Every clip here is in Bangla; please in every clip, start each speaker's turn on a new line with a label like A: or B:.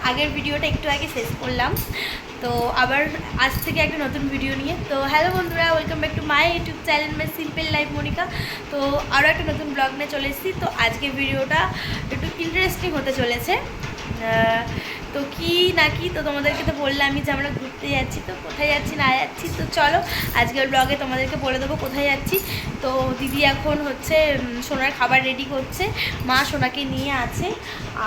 A: আগের ভিডিওটা একটু আগে শেষ করলাম, তো আবার আজ থেকে একটা নতুন ভিডিও নিয়ে। তো হ্যালো বন্ধুরা, welcome back to my YouTube channel my simple life Monika. তো আরও একটা নতুন ব্লগ নিয়ে চলে এসেছি। তো আজকের ভিডিওটা একটু ইন্টারেস্টিং হতে চলেছে। তো কি না কি তো তোমাদেরকে তো বললামই যে আমরা ঘুরতে যাচ্ছি, তো কোথায় যাচ্ছি না যাচ্ছি তো চলো আজকের ব্লগে তোমাদেরকে বলে দেবো কোথায় যাচ্ছি। তো দিদি এখন হচ্ছে সোনার খাবার রেডি করছে, মা সোনাকে নিয়ে আছে,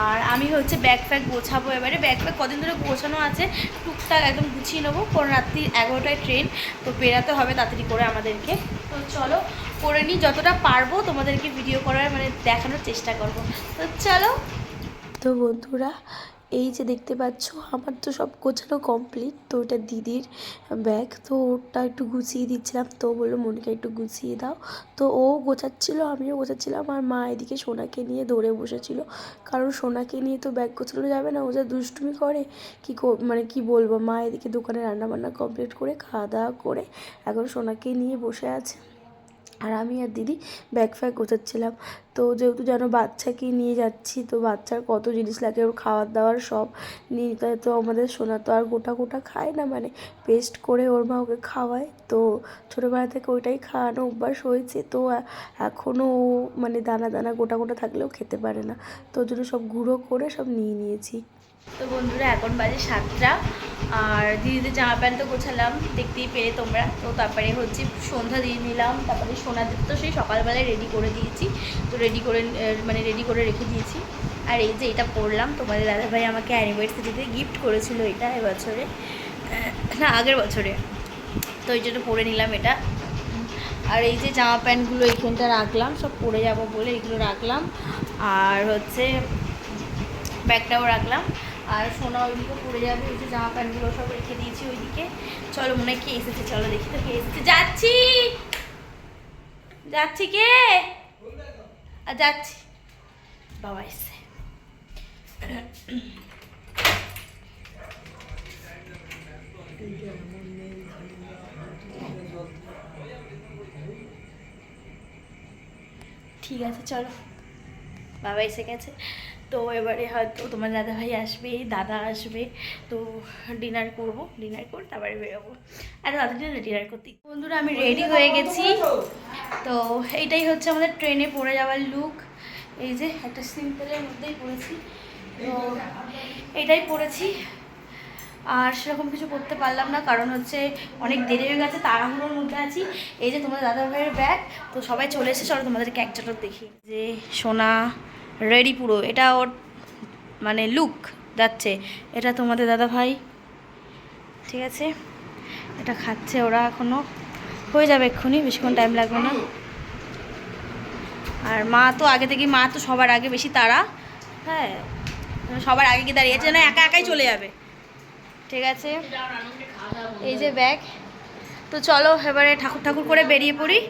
A: আর আমি হচ্ছে ব্যাগ ফ্যাগ গোছাবো। এবারে ব্যাগ ফ্যাগ কদিন ধরে গোছানো আছে, টুকটাক একদম গুছিয়ে নেবো, কারণ রাত্রি 11টায় ট্রেন, তো বেরাতে হবে তাড়াতাড়ি করে আমাদেরকে। তো চলো করে নিই, যতটা পারবো তোমাদেরকে ভিডিও করার মানে দেখানোর চেষ্টা করবো। তো চলো।
B: তো বন্ধুরা, এই যে দেখতে পাচ্ছ আমার তো সব গোছানো কমপ্লিট। তো ওটা দিদির ব্যাগ, তো ওটা একটু গুছিয়ে দিচ্ছিলাম। তো বললো মনিকা একটু গুছিয়ে দাও। তো ও গোছাচ্ছিলো, আমিও গোছাচ্ছিলাম, আর মা এদিকে সোনাকে নিয়ে ধরে বসেছিল। কারণ সোনাকে নিয়ে তো ব্যাগ গোছানো যাবে না, ও যা দুষ্টুমি করে মানে কি বলবো। মা এদিকে দোকানে রান্নাবান্না কমপ্লিট করে খাওয়া দাওয়া করে এখন সোনাকে নিয়ে বসে আছে, আর আমি আর দিদি ব্যাগ ফ্যাগ গোছাচ্ছিলাম। তো যেহেতু যেন বাচ্চাকে নিয়ে যাচ্ছি, তো বাচ্চার কত জিনিস লাগে, ওর খাওয়ার দাওয়ার সব নিয়ে। তো আমাদের সোনা তো আর গোটা গোটা খায় না, মানে পেস্ট করে ওর মা ওকে খাওয়ায়। তো ছোটোবেলা থেকে ওইটাই খাওয়ানো অভ্যাস হয়েছে। তো এখনও ও মানে দানা দানা গোটা গোটা থাকলেও খেতে পারে না, তো ওর জন্য সব গুঁড়ো করে সব নিয়ে নিয়েছি।
A: তো বন্ধুরা এখন বাজে 7টা, আর দিদিদের জামা প্যান্ট তো গোছালাম, দেখতেই পেরে তোমরা। তো তারপরে হচ্ছে সন্ধ্যা দিয়ে নিলাম, তারপরে সোনাদের তো সেই সকালবেলায় রেডি করে দিয়েছি, তো রেডি করে রেখে দিয়েছি। আর এই যে এটা পরলাম, তোমাদের দাদাভাই আমাকে অ্যানিভার্সারিতে গিফট করেছিল এটা, এবছরে না আগের বছরে, তো এই জন্য পরে নিলাম এটা। আর এই যে জামা প্যান্টগুলো এইখানটা রাখলাম, সব পরে যাব বলে এগুলো রাখলাম, আর হচ্ছে ব্যাগটাও রাখলাম। আর সোনা ওইদিকে পড়ে যাবে, ওই যে জামা প্যান্টগুলো সব রেখে দিয়েছি ওইদিকে। চলো মনে হয় কে এসেছে, চলো দেখি তো কে এসেছে। যাচ্ছি যাচ্ছি কে আর যাচ্ছি, বাবা এসছে। ঠিক আছে চলো, বাবা এসে গেছে। তো এবারে হয়তো তোমার দাদাভাই আসবে, দাদা আসবে, তো ডিনার করে তারপরে বেরোবো। আর দাদার ডিনার করতে বন্ধুরা আমি রেডি হয়ে গেছি। তো এইটাই হচ্ছে আমাদের ট্রেনে পড়ে যাওয়ার লুক। এই যে একটা সিম্পলের মধ্যেই পড়েছি, তো এইটাই পড়েছি। আর সেরকম কিছু করতে পারলাম না, কারণ হচ্ছে অনেক দেরি হয়ে গেছে, তাড়াহুড়োর মধ্যে আছি। এই যে তোমাদের দাদা ভাইয়ের ব্যাগ, তো সবাই চলে এসেছে, চলো তোমাদেরকে এক ঝলক দেখি। যে সোনা রেডি পুরো, এটা ওর মানে লুক যাচ্ছে। এটা তোমাদের দাদা ভাই, ঠিক আছে, এটা খাচ্ছে ওরা, এখনও হয়ে যাবে এক্ষুনি, বেশিক্ষণ টাইম লাগবে না। আর মা তো আগে থেকেই, মা তো সবার আগে বেশি তাড়া, হ্যাঁ সবার আগে কি দাঁড়িয়ে আছে না, একা একাই চলে যাবে, ঠিক আছে। এই যে ব্যাগ, তো চলো এবারে ঠাকুর ঠাকুর করে বেরিয়ে পড়ি।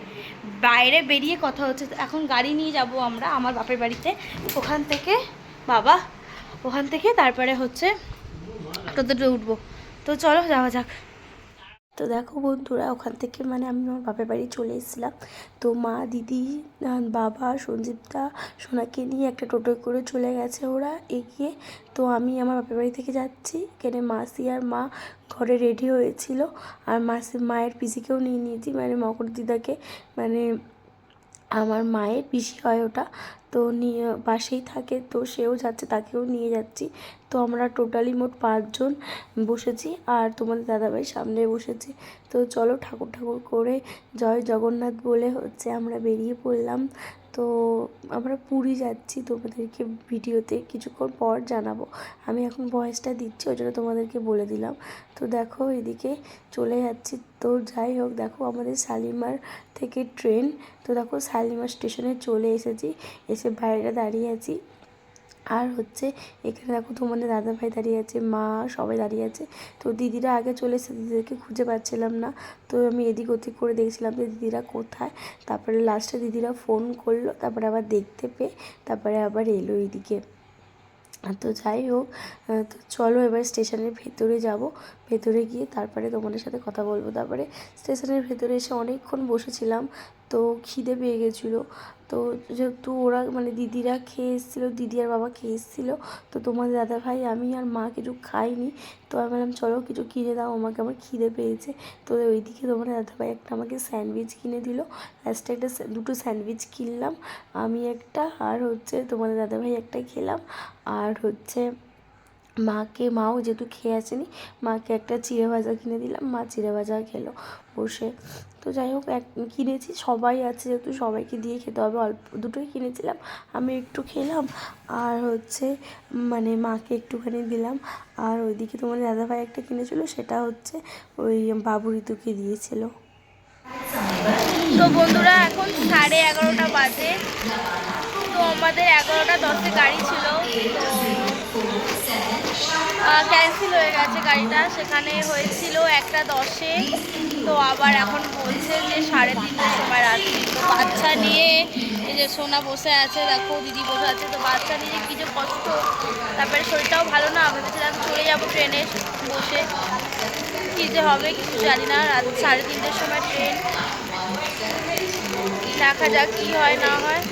A: বাইরে বেরিয়ে কথা হচ্ছে, এখন গাড়ি নিয়ে যাব আমরা আমার বাপের বাড়িতে, ওখান থেকে তারপরে হচ্ছে টোটোতে উঠবো। তো চলো যাওয়া যাক।
B: তো দেখো বন্ধুরা, ওখান থেকে মানে আমি আমার বাপের বাড়ি চলে এসেছিলাম। তো মা, দিদি, বাবা, সঞ্জীবদা সোনাকে নিয়ে একটা টোটোয় করে চলে গেছে ওরা এগিয়ে। তো আমি আমার বাপের বাড়ি থেকে যাচ্ছি, এখানে মাসি আর মা ঘরে রেডি হয়েছিল। আর মায়ের পিসিকেও নিয়ে নিয়েছি, মানে মকর দিদাকে, মানে আমার মায়ের পিসি হয় ওটা। তো নিয়ে পাশেই থাকে, তো সেও যাচ্ছে, তাকেও নিয়ে যাচ্ছি। তো আমরা টোটালি মোট 5 জন বসেছি, আর তোমাদের দাদাভাই সামনে বসেছি। তো চলো ঠাকুর ঠাকুর করে জয় জগন্নাথ বলে হচ্ছে আমরা বেরিয়ে পড়লাম। তো আমরা পুরী যাচ্ছি, তোমাদেরকে ভিডিওতে কিছুক্ষণ পর জানাবো। আমি এখন ভয়েসটা দিচ্ছি, ওই জন্য তোমাদেরকে বলে দিলাম। তো দেখো এদিকে চলে যাচ্ছি। তো যাই হোক, দেখো আমাদের শালিমার থেকে ট্রেন। তো দেখো শালিমার স্টেশনে চলে এসেছি, এসে বাইরে দাঁড়িয়ে আছি। আর হচ্ছে এখানে দেখো তোমাদের দাদাভাই দাঁড়িয়ে আছে, মা সবাই দাঁড়িয়ে আছে। তো দিদিরা আগে চলে এসে, দিদিদেরকে খুঁজে পাচ্ছিলাম না। তো আমি এদিক ওদিক করে দেখছিলাম যে দিদিরা কোথায়। তারপরে লাস্টে দিদিরা ফোন করলো, তারপরে আবার দেখতে পেয়ে তারপরে আবার এলো এইদিকে। তো যাই হোক, তো চলো এবার স্টেশনের ভেতরে যাব। ভেতরে গিয়ে তারপরে তোমাদের সাথে কথা বলবো। তারপরে স্টেশনের ভেতরে এসে অনেকক্ষণ বসেছিলাম। তো খিদে পেয়ে গেছিলো। তো যেহেতু ওরা মানে দিদিরা খেয়ে এসেছিলো, দিদি আর বাবা খেয়ে এসেছিলো, তো তোমাদের দাদাভাই আমি আর মা কিছু খাইনি। তো আমি বললাম চলো কিছু কিনে দাও আমাকে, আমার খিদে পেয়েছে। তো ওইদিকে তোমাদের দাদাভাই একটা আমাকে স্যান্ডউইচ কিনে দিল। লাস্টে দুটো স্যান্ডউইচ কিনলাম আমি একটা, আর তোমাদের দাদাভাই একটা খেলাম। আর মাও যেহেতু খেয়ে আসেনি, মাকে একটা চিড়ে ভাজা কিনে দিলাম, মা চিড়ে ভাজা খেলো বসে। তো যাই হোক কিনেছি, সবাই আছে যেহেতু সবাইকে দিয়ে খেতে হবে, অল্প দুটোই কিনেছিলাম, আমি একটু খেলাম আর মানে মাকে একটুখানি দিলাম। আর ওইদিকে তোমার দাদাভাই একটা কিনেছিল, সেটা ওই বাবু ঋতুকে দিয়েছিল।
A: তো বন্ধুরা এখন 11:30 বাজে। তো আমাদের 11:10 গাড়ি ছিল, ক্যান্সেল হয়ে গেছে গাড়িটা, সেখানে হয়েছিল 1:10। তো আবার এখন বলছে যে 3:30টার সময় রাত্রি। তো বাচ্চা নিয়ে এই যে সোনা বসে আছে, দেখো দিদি বসে আছে, তো বাচ্চা নিয়ে কী যে কষ্ট, তারপরে শরীরটাও ভালো না, ভেবেছিলাম চলে যাবো ট্রেনে বসে, কী যে হবে কিছু জানি না। রাত 3:30টার সময় ট্রেন, দেখা যাক কী হয় না হয়।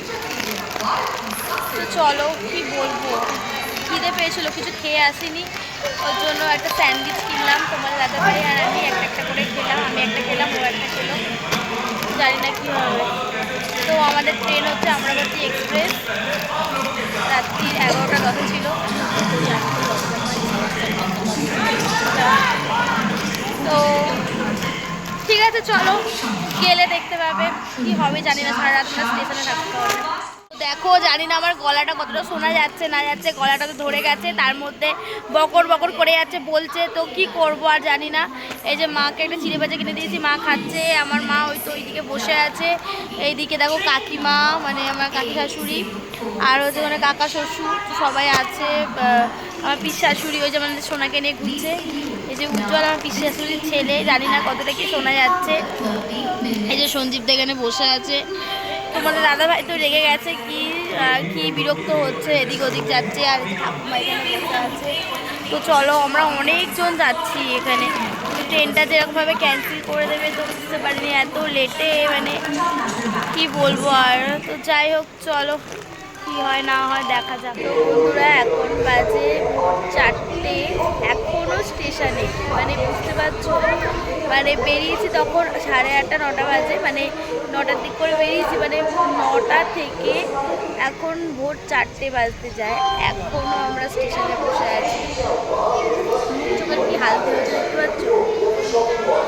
A: তো চলো, কি বলবো, খিদে পেয়েছিলো, কিছু খেয়ে আসিনি, ওর জন্য একটা স্যান্ডউইচ কিনলাম, তোমার দাদাভাই আর আমি একটা করে খেলাম, আমি একটা খেলাম, ও একটা খেলো, জানি না কী হবে। তো আমাদের ট্রেন আমরাবতী এক্সপ্রেস, রাত্রি 11:10 ছিল। তো ঠিক আছে, চলো গেলে দেখতে পাবে, কি হবে জানি না, সারা রাত স্টেশনে থাকতে হবে। দেখো জানি না আমার গলাটা কতটা শোনা যাচ্ছে না যাচ্ছে, গলাটা তো ধরে গেছে, তার মধ্যে বকর বকর করে যাচ্ছে বলছে, তো কি করব আর জানি না। এই যে মাকে একটা চিড়ে ভাজা কিনে দিয়েছি, মা খাচ্ছে, আমার মা ওইদিকে বসে আছে। এইদিকে দেখো কাকিমা, মানে আমার কাকি শাশুড়ি, আর মানে কাকা শ্বশুর সবাই আছে, আমার পিস শাশুড়ি ওই যে আমাদের সোনাকে নিয়ে ঘুরছে। এই যে উজ্জ্বল আমার পিস শাশুড়ির ছেলে, জানি না কতটা কি শোনা যাচ্ছে। এই যে সঞ্জীব দা এখানে বসে আছে। তোমাদের দাদাভাই তো রেগে গেছে, কি বিরক্ত হচ্ছে, এদিক ওদিক যাচ্ছে, আর ঠাকুমা এখানে বসে আছে। তো চলো, আমরা অনেকজন যাচ্ছি এখানে, ট্রেনটা যেরকমভাবে ক্যান্সেল করে দেবে তো বুঝতে পারিনি, এত লেটে, মানে কি বলবো আর। তো যাই হোক চলো, কি হয় না হয় দেখা যাক। তো বন্ধুরা এখন বাজে 4টে, এখনও স্টেশনে, মানে বুঝতে পারছো, মানে বেরিয়েছি তখন 8:30 9টা বাজে, মানে 9টার দিক করে বেরিয়েছি, মানে 9টা থেকে এখন ভোর 4টে বাজতে যায়, এখনও আমরা স্টেশনে বসে আছি। চোখের কি হালতে হয়েছে দেখতে পাচ্ছ।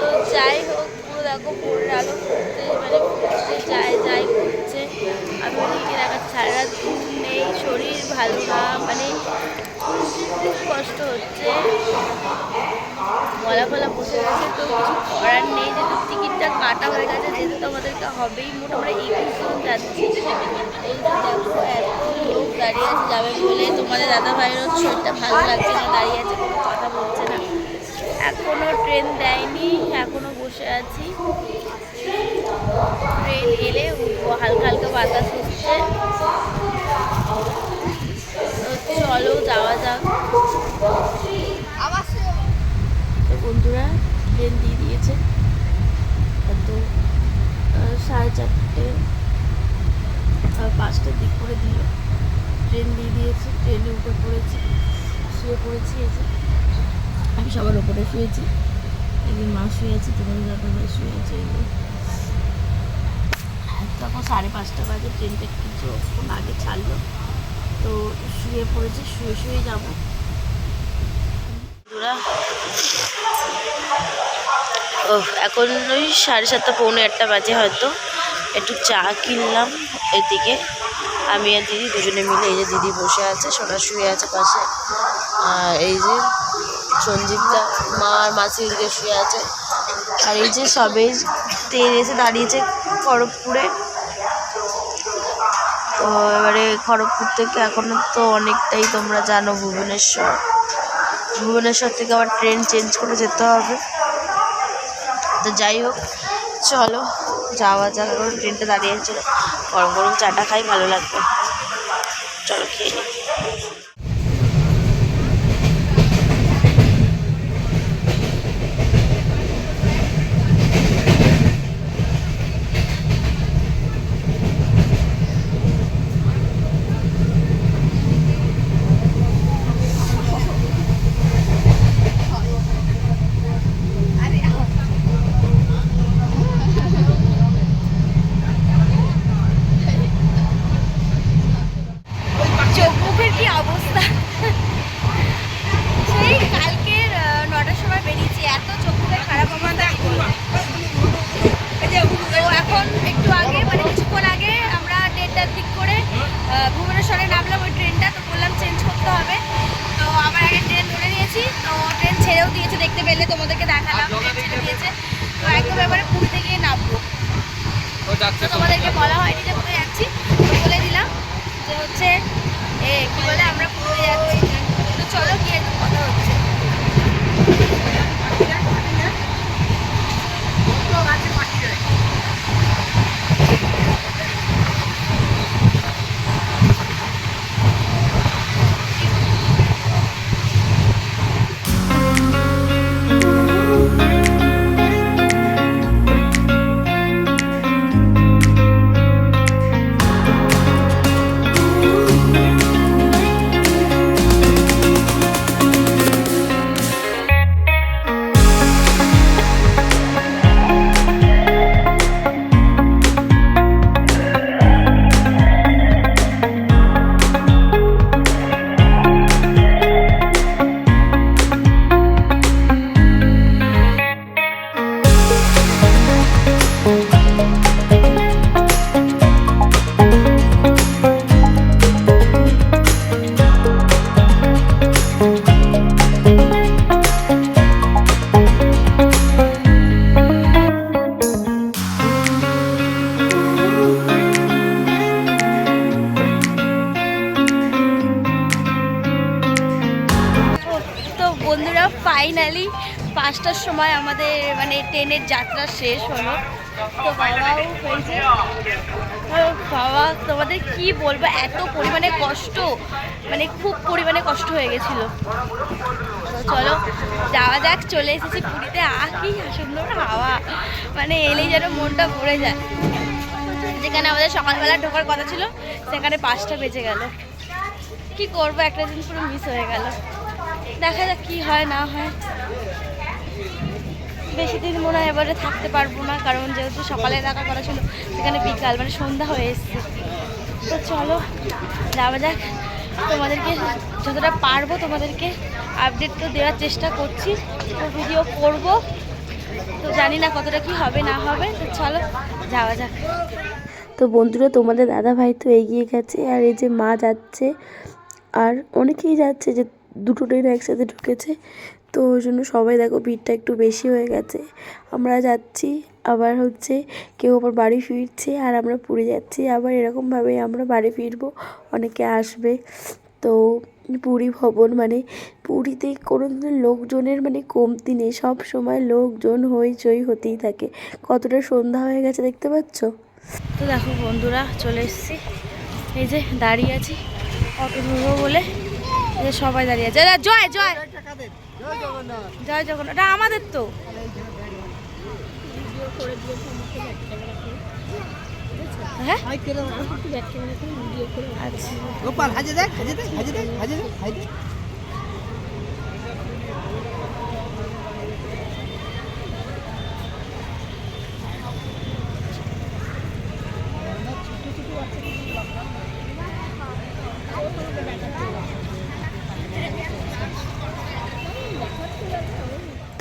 A: তো যাই হোক, পুরো দেখো ভোরের আলো ফুটতে, মানে ফুটতে যাই করছে। আমি ওদিকে দেখাচ্ছি, সারা রাত ঘুম নেই, শরীর ভালো না, মানে খুব কষ্ট হচ্ছে, গলা ফলা বসে গেছে। তো কিছু করার নেই, যেহেতু টিকিটটা কাটা হয়ে গেছে, যেহেতু তো আমাদেরকে হবেই। মোটামুটি 21 জন যাচ্ছি। এই যে দেখো এত লোক দাঁড়িয়ে আছে যাবে বলে, তোমাদের দাদাভাইয়েরও শরীরটা ভালো লাগছে না, দাঁড়িয়ে আছে, কোনো কথা বলছে না। এখনও ট্রেন দেয়নি, এখনও বসে আছি, ট্রেন এলে উঠবো। হালকা হালকা বাতাস হচ্ছে, তো চলো যাওয়া যাক। তো বন্ধুরা ট্রেন দিয়ে দিয়েছে, তো 4:30 5টার দিক করে দিল, ট্রেন দিয়ে দিয়েছে, ট্রেনে উঠে পড়েছি, শুয়ে পড়েছি। এই যে আমি সবার ওপরে শুয়েছি, একদিন মা শুয়ে আছে, তোমাদের দাদাভাই শুয়ে আছে। তখন 5:30 বাজে, ট্রেনটা কিছুক্ষণ আগে ছাড়লো, তো শুয়ে পড়েছি, শুয়ে যাবো। এখন ওই 7:30 পৌনে 1টা বাজে হয়তো। একটু চা কিনলাম এদিকে, আমি আর দিদি দুজনে মিলে। এই যে দিদি বসে আছে, সোনা শুয়ে আছে পাশে, আর এই যে সঞ্জীবদা, মা আর মাসি এদিকে শুয়ে আছে। আর এই যে সবে ট্রেন এসে দাঁড়িয়েছে খড়গপুরে। তো এবারে খড়গপুর থেকে এখনও তো অনেকটাই, তোমরা জানো, ভুবনেশ্বর থেকে আবার ট্রেন চেঞ্জ করে যেতে হবে। তো যাই হোক চলো যাওয়া যাক, এখন ট্রেনটা দাঁড়িয়েছিল, গরম গরম চাটা খাই, ভালো লাগবে, চলো খেয়ে নিই। দেখতে পেলে, তোমাদেরকে দেখালাম ছেড়ে দিয়েছে। তো একদম এবারে পুরীতে গিয়ে নামবো। তো তোমাদেরকে বলা হয়নি যে কোথায় যাচ্ছি, তো বলে দিলাম যে হচ্ছে কি বলে আমরা পুরীতে যাচ্ছি। তো চলো গিয়ে একটু কথা হচ্ছে। বন্ধুরা ফাইনালি 5টার সময় আমাদের মানে ট্রেনের যাত্রা শেষ হলো। তো বাবাও হয়েছে, বাবা তোমাদের কি বলবো, এত পরিমাণে কষ্ট, মানে খুব পরিমাণে কষ্ট হয়ে গেছিলো। তো চলো যাওয়া যাক, চলে এসেছি পুরীতে। কি সুন্দর হাওয়া, মানে এলেই যেন মনটা ভরে যায়। যেখানে আমাদের সকালবেলা ঢোকার কথা ছিল সেখানে 5টা বেজে গেল। কি করবো, একটা দিন পুরো মিস হয়ে গেল। দেখা যাক কি হয় না হয়। বেশি দিন মনে হয় এবারে থাকতে পারবো না, কারণ যেহেতু সকালে দেখা করা ছিল সেখানে বিকাল মানে সন্ধ্যা হয়ে এসছে। তো চলো যাওয়া যাক। তোমাদেরকে যতটা পারবো তোমাদেরকে আপডেট তো দেওয়ার চেষ্টা করছি, তো ভিডিও করব। তো জানি না কতটা কি হবে না হবে, তো চলো যাওয়া যাক।
B: তো বন্ধুরা তোমাদের দাদা ভাই তো এগিয়ে গেছে, আর এই যে মা যাচ্ছে, আর অনেকেই যাচ্ছে, যে দুটো ট্রেন একসাথে ঢুকেছে, তো ওই জন্য সবাই দেখো ভিড়টা একটু বেশি হয়ে গেছে। আমরা যাচ্ছি, আবার হচ্ছে কেউ আবার বাড়ি ফিরছে, আর আমরা পুরী যাচ্ছি, আবার এরকমভাবে আমরা বাড়ি ফিরবো, অনেকে আসবে। তো পুরী ভবন মানে পুরীতে কোনো দিন লোকজনের মানে কমতি নেই, সব সময় লোকজন হইচই হতেই থাকে। কতটা সন্ধ্যা হয়ে গেছে দেখতে পাচ্ছ।
A: তো দেখো বন্ধুরা চলে এসেছি, এই যে দাঁড়িয়ে আছি অটো ধরবো বলে, এই যে সবাই দাঁড়িয়ে আছে। জয় জয় জয় জগন্নাথ, এটা আমাদের তো। হ্যাঁ আচ্ছা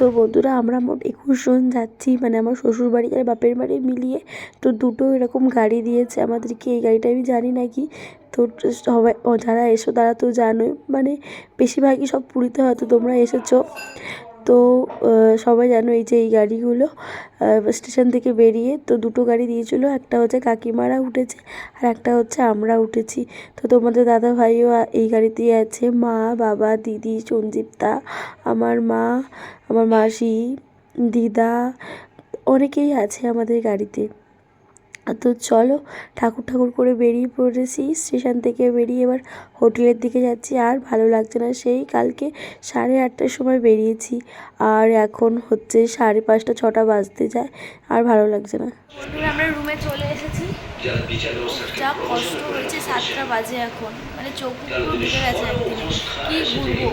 B: তো বন্ধুরা আমরা মোট 21 জন যাচ্ছি, মানে আমার শ্বশুরবাড়ি আর বাপের বাড়ি মিলিয়ে। তো দুটো এরকম গাড়ি দিয়েছে আমাদেরকে, এই গাড়িটা আমি জানি নাকি। তো সবাই যারা এসো তারা তো জানোই, মানে বেশিরভাগই সব পুরীতে হয়তো তোমরা এসেছো। তো সবাই জানো এই যে এই গাড়িগুলো স্টেশন থেকে বেরিয়ে তো দুটো গাড়ি দিয়েছিল, একটা হচ্ছে কাকিমারা উঠেছে আর একটা হচ্ছে আমরা উঠেছি। তো তোমাদের দাদা ভাইও এই গাড়িতেই আছে, মা বাবা দিদি সঞ্জীবদা, আমার মা, আমার মাসি, দিদা, অনেকেই আছে আমাদের গাড়িতে। তো চলো ঠাকুর ঠাকুর করে বেরিয়ে পড়েছি, স্টেশন থেকে বেরিয়ে এবার হোটেলের দিকে যাচ্ছি। আর ভালো লাগছে না, সেই কালকে 8:30টার সময় বেরিয়েছি, আর এখন হচ্ছে 5:30 6টা বাজতে যায়, আর ভালো লাগছে না।
A: আমরা রুমে চলে এসেছি, যা কষ্ট হয়েছে, 7টা বাজে এখন, মানে চোখ পুরো ঢুকে গেছে একদিনে। কি ঘুরবো,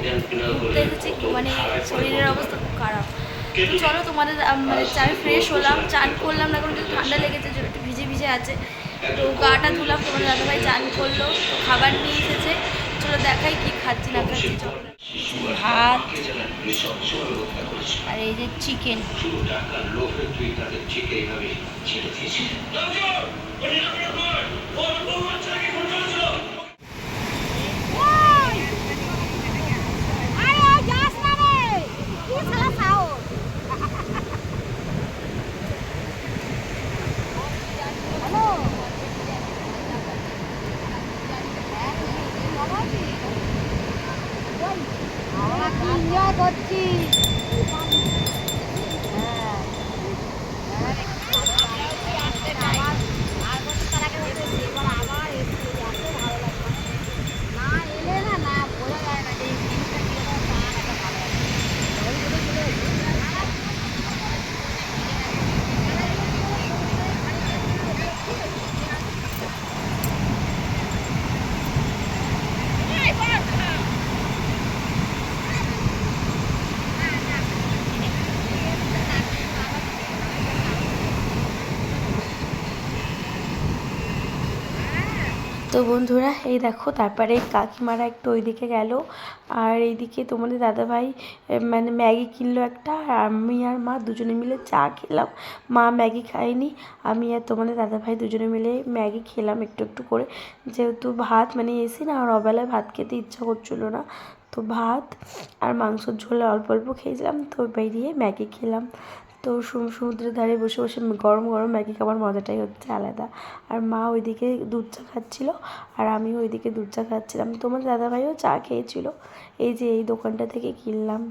A: ঘুরতে এসেছি, মানে শরীরের অবস্থা খুব খারাপ। তো চলো তোমাদের মানে আমি ফ্রেশ হলাম, চান করলাম না, কারণ ঠান্ডা লেগেছে, একটু ভিজে ভিজে আছে। তো গাটা ধুলাম, তোমাদের দাদাভাই চান করলো, তো খাবার নিয়ে এসেছে। চলো দেখাই কি খাচ্ছি না খাচ্ছি। চলো ভাত আর এই যে চিকেন।
C: করছি। না এলে না বোঝা যায় না যে এই জিনিসটা কিরকম টান একটা ভালো
B: তো বন্ধুরা এই দেখো তারপরে কাকিমারা একটু ওইদিকে গেল, আর এইদিকে তোমাদের দাদাভাই মানে ম্যাগি কিনলো একটা, আর আমি আর মা দুজনে মিলে চা খেলাম। মা ম্যাগি খায়নি, আমি আর তোমাদের দাদাভাই দুজনে মিলে ম্যাগি খেলাম একটু একটু করে, যেহেতু ভাত মানে এসি না, আর অবেলায় ভাত খেতে ইচ্ছা করছিলো না, তো ভাত আর মাংসর ঝোল অল্প অল্প খেয়েছিলাম, তো বেরিয়ে ম্যাগি খেলাম। তো সমুদ্রের ধারে বসে বসে গরম গরম ম্যাগি খাবার মজাটাই হচ্ছে আলাদা। আর মা ওইদিকে দুধ চা খাচ্ছিল, আর আমিও ওইদিকে দুধ চা খাচ্ছিলাম। তোমার দাদাভাইও চা খেয়েছিল, এই যে এই দোকানটা থেকে কিনলাম।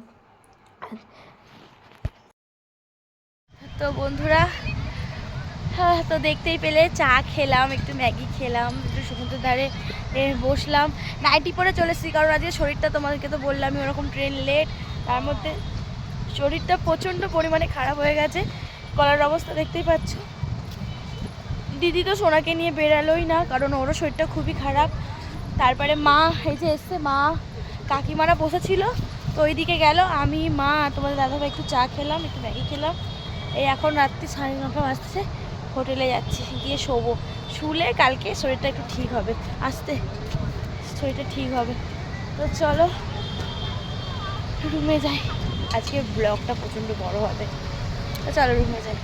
A: তো বন্ধুরা, হ্যাঁ, তো দেখতেই পেলে চা খেলাম, একটু ম্যাগি খেলাম, একটু সমুদ্রের ধারে বসলাম। নাইটি পরে চলে এসেছি, কারণ আজকে শরীরটা তোমাদেরকে তো বললামই ওরকম ট্রেন লেট, তার মধ্যে শরীরটা প্রচণ্ড পরিমাণে খারাপ হয়ে গেছে। গলার অবস্থা দেখতেই পাচ্ছ। দিদি তো সোনাকে নিয়ে বেরালোই না, কারণ ওরও শরীরটা খুবই খারাপ। তারপরে মা এই যে এসছে, মা কাকিমারা বসেছিল, তো ওইদিকে গেল। আমি মা তোমাদের দাদাভাই একটু চা খেলাম, একটু ম্যাগি খেলাম। এই এখন রাত্রি 9:30 বাজছে, হোটেলে যাচ্ছি, গিয়ে শোবো। শুলে কালকে শরীরটা একটু ঠিক হবে, আস্তে শরীরটা ঠিক হবে। তো চলো রুমে যাই, আজকে ব্লগটা প্রচণ্ড বড় হবে, তো চলো রুমে যাই।